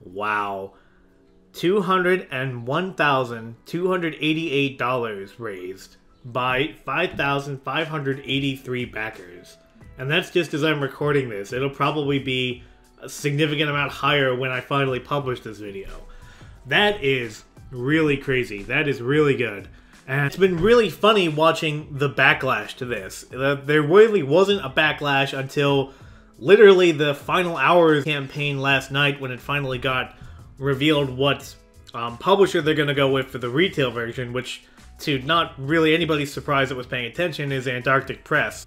Wow. $201,288 raised by 5,583 backers. And that's just as I'm recording this. It'll probably be a significant amount higher when I finally publish this video. That is really crazy. That is really good. And it's been really funny watching the backlash to this. There really wasn't a backlash until literally the final hours campaign last night, when it finally got revealed what publisher they're going to go with for the retail version, which, to not really anybody's surprise that was paying attention, is Antarctic Press.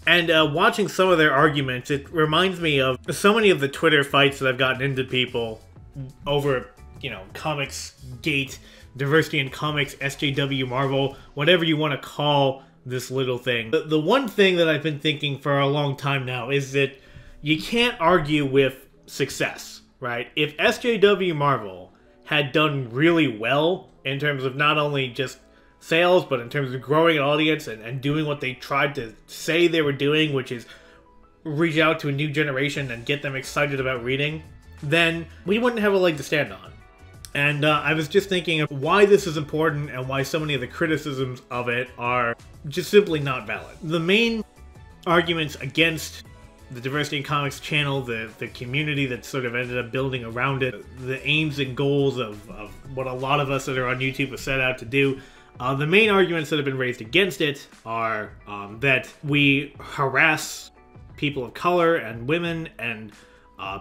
And watching some of their arguments, it reminds me of so many of the Twitter fights that I've gotten into people over, you know, Comics Gate, diversity in comics, SJW, Marvel, whatever you want to call this little thing. The one thing that I've been thinking for a long time now is that you can't argue with success, right? If SJW Marvel had done really well in terms of not only just sales, but in terms of growing an audience and doing what they tried to say they were doing, which is reach out to a new generation and get them excited about reading, then we wouldn't have a leg to stand on. And I was just thinking of why this is important and why so many of the criticisms of it are just simply not valid. The main arguments against the Diversity in Comics channel, the community that sort of ended up building around it, the aims and goals of what a lot of us that are on YouTube have set out to do, the main arguments that have been raised against it are that we harass people of color and women and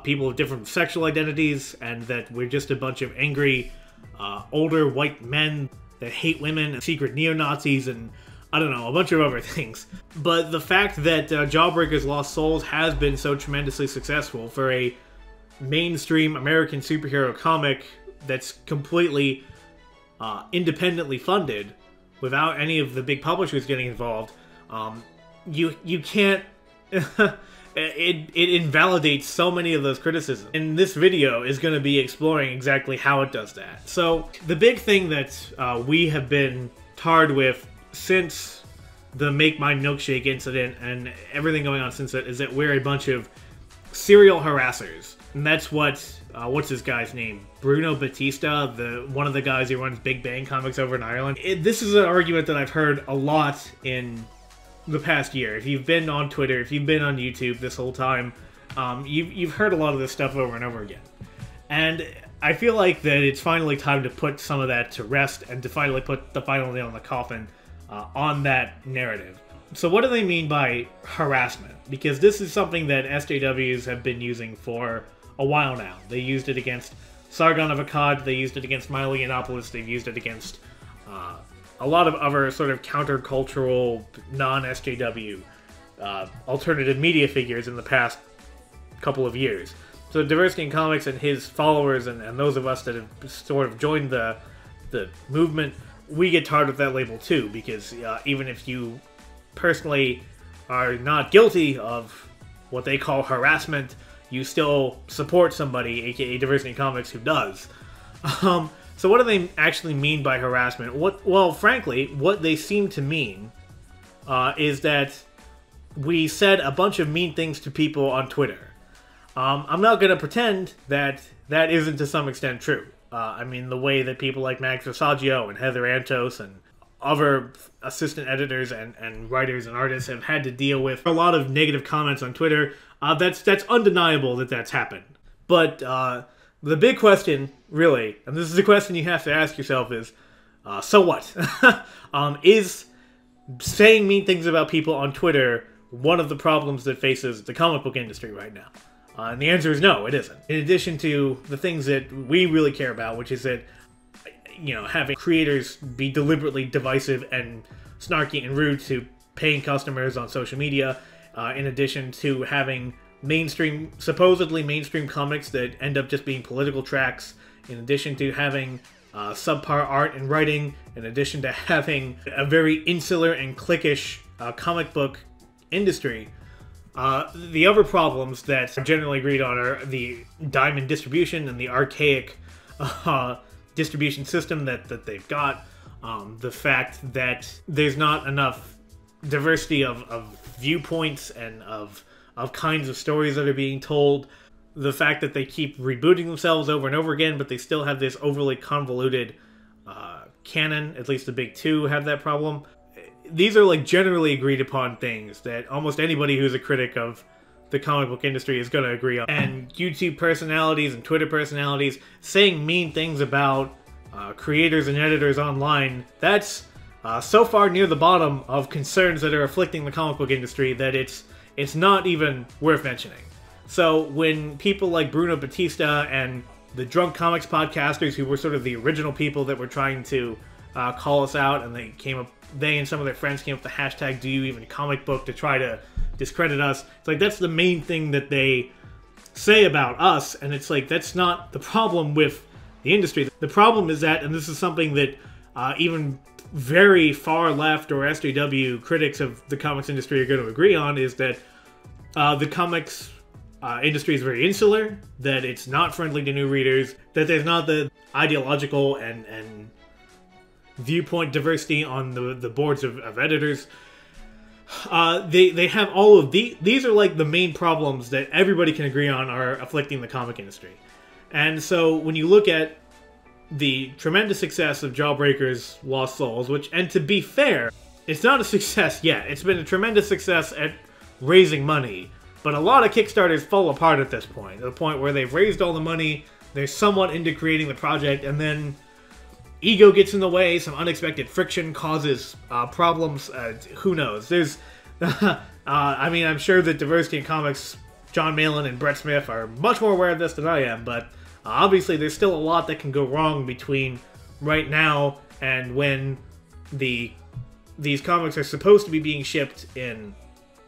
people of different sexual identities, and that we're just a bunch of angry, older white men that hate women and secret neo-Nazis and, I don't know, a bunch of other things. But the fact that Jawbreakers Lost Souls has been so tremendously successful for a mainstream American superhero comic that's completely independently funded, without any of the big publishers getting involved, you can't... It invalidates so many of those criticisms. And this video is going to be exploring exactly how it does that. So, the big thing that we have been tarred with since the Make My Milkshake incident and everything going on since it is that we're a bunch of serial harassers. And that's what, what's this guy's name? Bruno Batista, one of the guys who runs Big Bang Comics over in Ireland. This is an argument that I've heard a lot in the past year. If you've been on Twitter, if you've been on YouTube this whole time, you've heard a lot of this stuff over and over again. And I feel like that it's finally time to put some of that to rest and to finally put the final nail in the coffin on that narrative. So what do they mean by harassment? Because this is something that SJWs have been using for a while now. They used it against Sargon of Akkad, they used it against Milo Yiannopoulos, they've used it against a lot of other sort of countercultural, non-SJW alternative media figures in the past couple of years. So Diversity in Comics and his followers and those of us that have sort of joined the movement, we get tarred with that label too, because even if you personally are not guilty of what they call harassment, you still support somebody, aka Diversity in Comics, who does. So what do they actually mean by harassment? Well, frankly, what they seem to mean is that we said a bunch of mean things to people on Twitter. I'm not going to pretend that that isn't to some extent true. I mean, the way that people like Max Versaggio and Heather Antos and other assistant editors and writers and artists have had to deal with a lot of negative comments on Twitter, that's undeniable that that's happened. But the big question, really, and this is a question you have to ask yourself, is, so what? Is saying mean things about people on Twitter one of the problems that faces the comic book industry right now? And the answer is no, it isn't. In addition to the things that we really care about, which is that, you know, having creators be deliberately divisive and snarky and rude to paying customers on social media, in addition to having supposedly mainstream comics that end up just being political tracks, in addition to having subpar art and writing, in addition to having a very insular and cliquish comic book industry, the other problems that are generally agreed on are the diamond distribution and the archaic distribution system that they've got, the fact that there's not enough diversity of viewpoints and of of kinds of stories that are being told, the fact that they keep rebooting themselves over and over again, but they still have this overly convoluted canon. At least the big two have that problem. These are like generally agreed upon things that almost anybody who's a critic of the comic book industry is going to agree on. And YouTube personalities and Twitter personalities saying mean things about creators and editors online, that's so far near the bottom of concerns that are afflicting the comic book industry that it's not even worth mentioning. So when people like Bruno Batista and the Drunk Comics podcasters, who were sort of the original people that were trying to call us out, and they and some of their friends came up with the hashtag #DoYouEvenComicBook to try to discredit us. It's like, that's the main thing that they say about us, and it's like, that's not the problem with the industry. The problem is that, and this is something that even very far left or SJW critics of the comics industry are going to agree on, is that the comics industry is very insular, that it's not friendly to new readers, that there's not the ideological and viewpoint diversity on the boards of editors. They have all of these are like the main problems that everybody can agree on are afflicting the comic industry. And so when you look at the tremendous success of Jawbreakers Lost Souls, and to be fair, it's not a success yet. It's been a tremendous success at raising money, but a lot of Kickstarters fall apart at this point, to the point where they've raised all the money, they're somewhat into creating the project, and then ego gets in the way, some unexpected friction causes problems. Who knows? There's, I mean, I'm sure that Diversity in Comics, John Malin and Brett Smith are much more aware of this than I am, but obviously there's still a lot that can go wrong between right now and when these comics are supposed to be being shipped in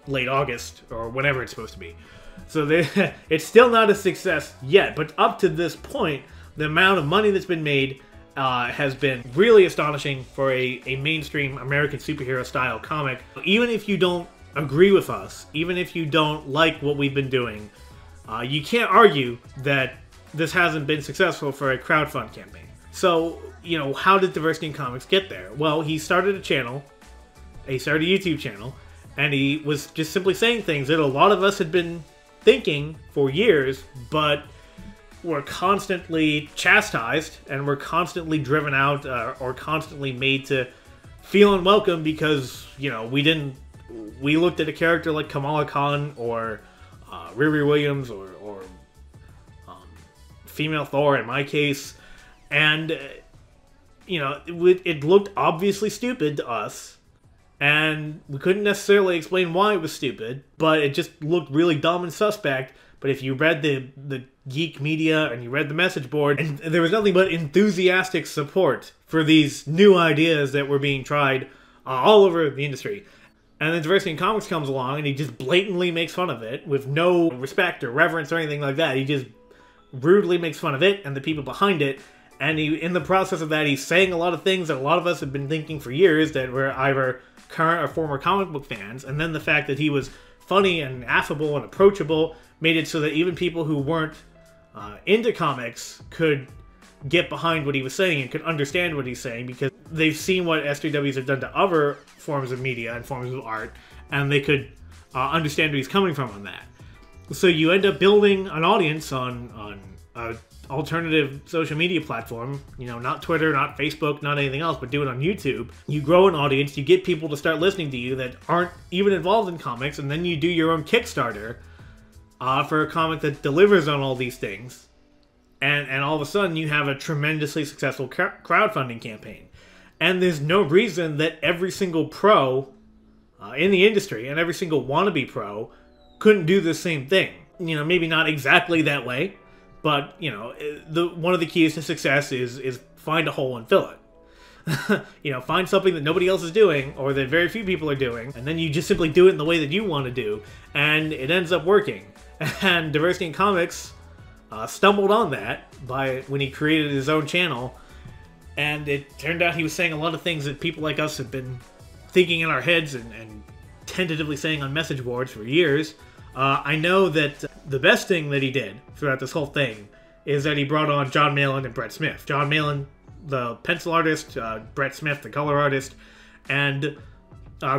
late August, or whenever it's supposed to be. So it's still not a success yet, but up to this point, the amount of money that's been made has been really astonishing for a mainstream American superhero style comic. Even if you don't agree with us, even if you don't like what we've been doing, you can't argue that this hasn't been successful for a crowdfund campaign. So, you know, how did Diversity in Comics get there? Well, he started a channel, he started a YouTube channel, and he was just simply saying things that a lot of us had been thinking for years, but were constantly chastised and were constantly driven out or constantly made to feel unwelcome because, you know, we looked at a character like Kamala Khan or Riri Williams or female Thor in my case, and you know, it looked obviously stupid to us, and we couldn't necessarily explain why it was stupid, but it just looked really dumb and suspect. But if you read the geek media and you read the message board, and there was nothing but enthusiastic support for these new ideas that were being tried all over the industry. And then Diversity in Comics comes along and he just blatantly makes fun of it with no respect or reverence or anything like that. He just rudely makes fun of it and the people behind it. And in the process of that, he's saying a lot of things that a lot of us have been thinking for years that were either current or former comic book fans. And then the fact that he was funny and affable and approachable made it so that even people who weren't into comics could get behind what he was saying and could understand what he's saying, because they've seen what SJWs have done to other forms of media and forms of art, and they could understand where he's coming from on that. So you end up building an audience on an alternative social media platform, you know, not Twitter, not Facebook, not anything else, but do it on YouTube. You grow an audience, you get people to start listening to you that aren't even involved in comics, and then you do your own Kickstarter for a comic that delivers on all these things. And all of a sudden, you have a tremendously successful crowdfunding campaign. And there's no reason that every single pro in the industry and every single wannabe pro couldn't do the same thing. You know, maybe not exactly that way, but, you know, one of the keys to success is find a hole and fill it. You know, find something that nobody else is doing or that very few people are doing, and then you just simply do it in the way that you want to do, and it ends up working. And Diversity in Comics stumbled on that when he created his own channel, and it turned out he was saying a lot of things that people like us have been thinking in our heads and tentatively saying on message boards for years. I know that the best thing that he did throughout this whole thing is that he brought on John Malin and Brett Smith. John Malin, the pencil artist, Brett Smith, the color artist, and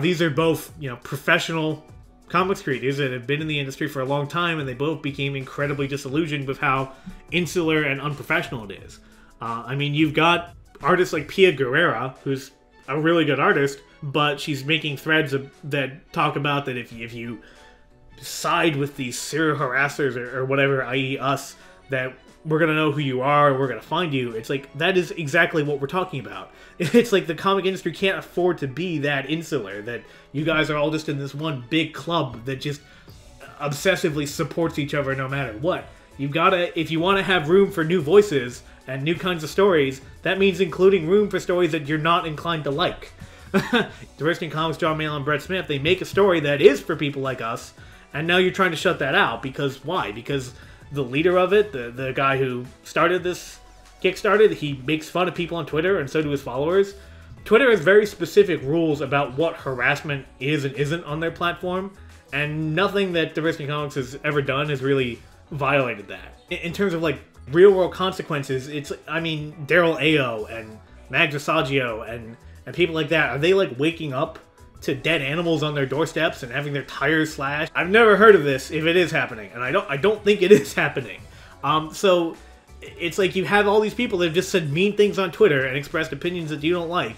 these are both, you know, professional comics creators that have been in the industry for a long time, and they both became incredibly disillusioned with how insular and unprofessional it is. I mean, you've got artists like Pia Guerrera, who's a really good artist, but she's making threads that talk about that if you side with these serial harassers or whatever, i.e. us, that we're going to know who you are, we're going to find you. It's like, that is exactly what we're talking about. It's like the comic industry can't afford to be that insular, that you guys are all just in this one big club that just obsessively supports each other no matter what. You've got to, if you want to have room for new voices and new kinds of stories, that means including room for stories that you're not inclined to like. Diversity in Comics, John Malin and Brett Smith, they make a story that is for people like us, and now you're trying to shut that out. Because why? Because the leader of it, the guy who started this Kickstarter, he makes fun of people on Twitter, and so do his followers. Twitter has very specific rules about what harassment is and isn't on their platform, and nothing that Diversity in Comics has ever done has really violated that. In terms of, like, real-world consequences, it's, I mean, Daryl Ayo and Mags Asagio and people like that, are they, like, waking up to dead animals on their doorsteps and having their tires slashed? I've never heard of this, if it is happening, and I don't think it is happening. So it's like you have all these people that have just said mean things on Twitter and expressed opinions that you don't like,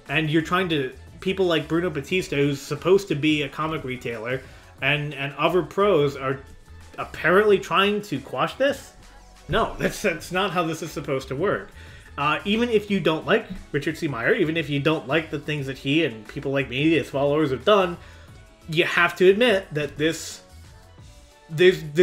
and you're trying to, people like Bruno Batista, who's supposed to be a comic retailer, and other pros are apparently trying to quash this? No, that's not how this is supposed to work. Even if you don't like Richard C. Meyer, even if you don't like the things that he and people like me, his followers, have done, you have to admit that there's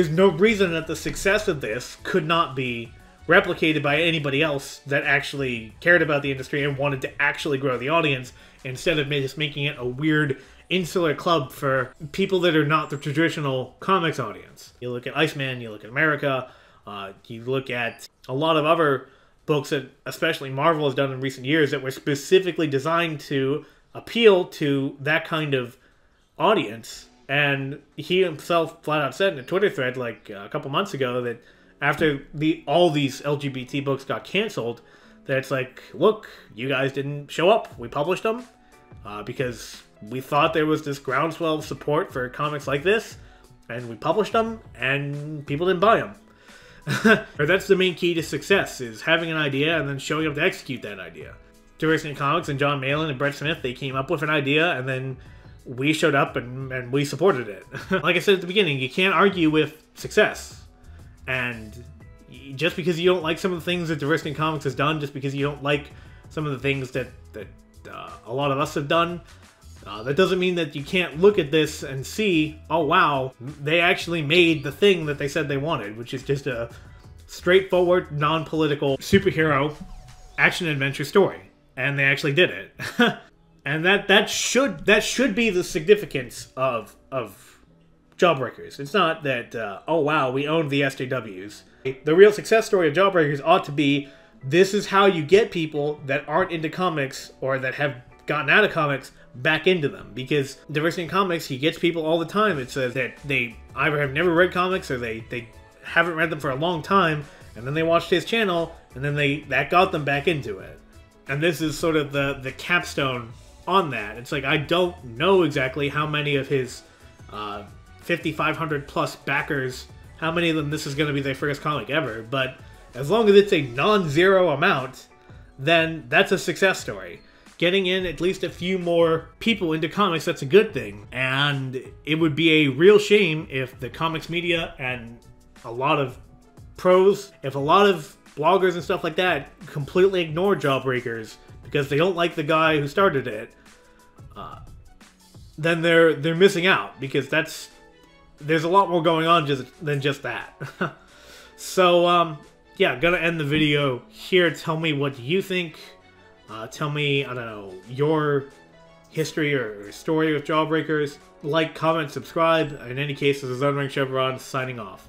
no reason that the success of this could not be replicated by anybody else that actually cared about the industry and wanted to actually grow the audience, instead of just making it a weird insular club for people that are not the traditional comics audience. You look at Iceman, you look at America, you look at a lot of other books that especially Marvel has done in recent years that were specifically designed to appeal to that kind of audience. And he himself flat out said in a Twitter thread like a couple months ago that after all these LGBT books got canceled, that it's like, look, you guys didn't show up. We published them because we thought there was this groundswell of support for comics like this, and we published them, and people didn't buy them. Or that's the main key to success, is having an idea and then showing up to execute that idea. Diversity in Comics and John Malin and Brett Smith, they came up with an idea, and then we showed up and we supported it. Like I said at the beginning, you can't argue with success. And just because you don't like some of the things that Diversity in Comics has done, just because you don't like some of the things that a lot of us have done, that doesn't mean that you can't look at this and see, oh wow, they actually made the thing that they said they wanted, which is just a straightforward, non-political superhero action-adventure story. And they actually did it. And that should be the significance of Jawbreakers. It's not that, oh wow, we owned the SJWs. The real success story of Jawbreakers ought to be, this is how you get people that aren't into comics or that have gotten out of comics back into them. Because Diversity in Comics, he gets people all the time that says that they either have never read comics or they haven't read them for a long time, and then they watched his channel, and then that got them back into it. And this is sort of the capstone on that. It's like, I don't know exactly how many of his 5,500 plus backers, how many of them this is going to be their first comic ever, but as long as it's a non-zero amount, then that's a success story. Getting in at least a few more people into comics, that's a good thing. And it would be a real shame if the comics media and a lot of pros, if a lot of bloggers and stuff like that completely ignore Jawbreakers because they don't like the guy who started it, then they're missing out, because there's a lot more going on than just that. So, yeah, gonna end the video here. Tell me what you think. Tell me, I don't know, your history or story with Jawbreakers. Like, comment, subscribe. In any case, this is Unranked Chevron signing off.